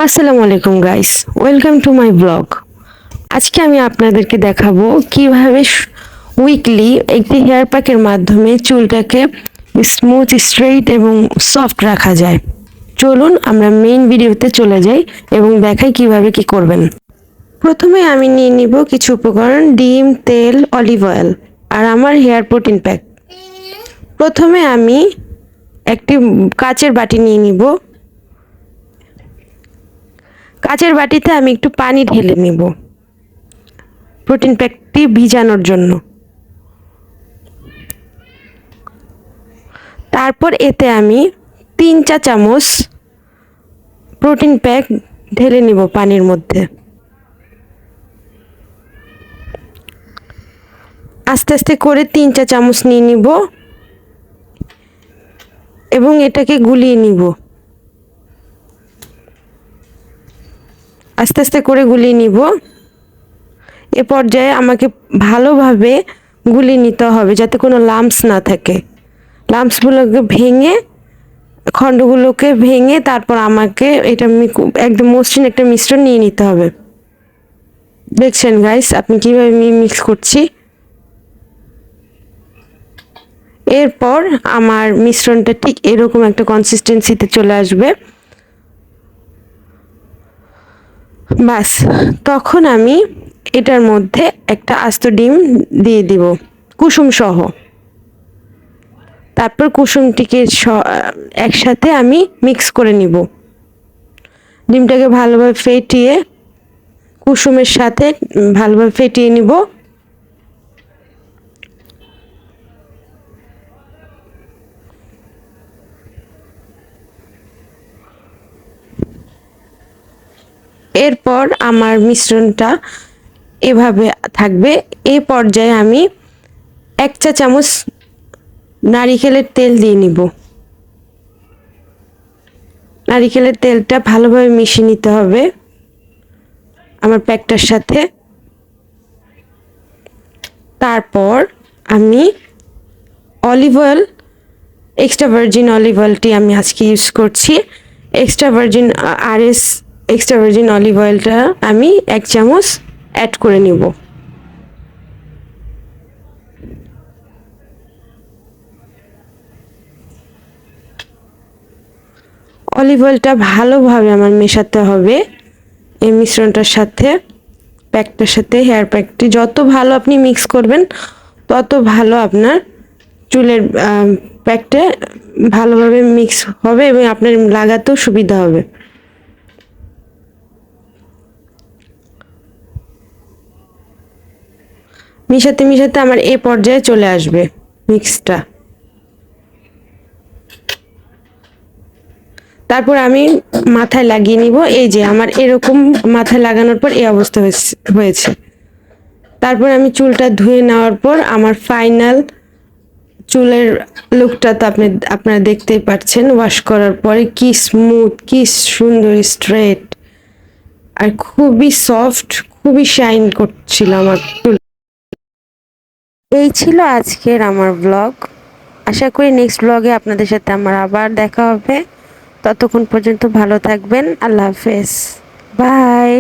আসসালামু আলাইকুম guys, welcome to my blog. আজকে আমি আপনাদেরকে দেখাবো কিভাবে উইকলি একটি হেয়ার প্যাকের মাধ্যমে চুলটাকে স্মুথ, স্ট্রেইট এবং সফট রাখা যায়। চলুন আমরা মেইন ভিডিওতে চলে যাই এবং দেখাই কিভাবে কি করবেন। প্রথমে আমি নিয়ে নিব কিছু উপকরণ: ডিম, তেল, অলিভ অয়েল আর আমার হেয়ার প্রোটিন প্যাক। প্রথমে আমি একটি কাচের বাটি নিয়ে নিব। কাচের বাটিতে আমি একটু পানি ঢেলে নিব প্রোটিন প্যাকটি ভিজানোর জন্য। তারপর এতে আমি 3 চা চামচ প্রোটিন প্যাক ঢেলে নিব পানির মধ্যে। আস্তে আস্তে করে 3 চা চামচ নিয়ে নিব এবং এটাকে গুলিয়ে নিব। আস্তে আস্তে করে গুলিয়ে নিব। এ পর্যায়ে আমাকে ভালোভাবে গুলিয়ে নিতে হবে যাতে কোনো লাম্পস না থাকে। লাম্পসগুলোকে ভেঙে, খণ্ডগুলোকে ভেঙে তারপর আমাকে এটা একদম মসৃণ একটা মিশ্রণ নিয়ে নিতে হবে। দেখছেন গাইস আপনি কিভাবে মিক্স করছি। এরপর আমার মিশ্রণটা ঠিক এরকম একটা কনসিস্টেন্সিতে চলে আসবে। বাস, তখন আমি এটার মধ্যে একটা আস্ত ডিম দিয়ে দিব কুসুম সহ। তারপর কুসুমটিকে একসাথে আমি মিক্স করে নিব। ডিমটাকে ভালোভাবে ফেটিয়ে কুসুমের সাথে ভালোভাবে ফেটিয়ে নিব। এরপর আমার মিশ্রণটা এভাবে থাকবে। এই পর্যায়ে আমি 1 চা চামচ নারিকেলের তেল দিয়ে নিব। নারিকেলের তেলটা ভালোভাবে মিশিয়ে নিতে হবে আমার প্যাকটার সাথে। তারপর আমি olive oil, extra virgin olive অয়েলটি আমি আজকে ইউজ করছি। এক্সট্রা ভার্জিন অলিভ অয়েলটা আমি 1 চামচ অ্যাড করে নিব। অলিভ অয়েলটা ভালোভাবে আমার মেশাতে হবে এই মিশ্রণটার সাথে, প্যাকটার সাথে। হেয়ার প্যাকটি যত ভালো আপনি মিক্স করবেন তত ভালো আপনার চুলের প্যাকটা ভালোভাবে মিক্স হবে এবং আপনার লাগাতেও সুবিধা হবে। মিশাতে মিশাতে আমার এই পর্যায়ে চলে আসবে মিক্সটা। তারপর আমি মাথায় লাগিয়ে নিব। এই যে আমার এরকম মাথায় লাগানোর পর এই অবস্থা হয়েছে। তারপর আমি চুলটা ধুয়ে নেওয়ার পর আমার ফাইনাল চুলের লুকটা তো আপনারা দেখতেই পাচ্ছেন। ওয়াশ করার পরে কি স্মুথ, কি সুন্দর স্ট্রেট আর খুবই সফট, খুবই শাইন করছিল আমার চুল। এই ছিল আজকের আমার ব্লগ। আশা করি নেক্সট ব্লগে আপনাদের সাথে আমার আবার দেখা হবে। ততক্ষণ পর্যন্ত ভালো থাকবেন। আল্লাহ হাফেজ, বাই।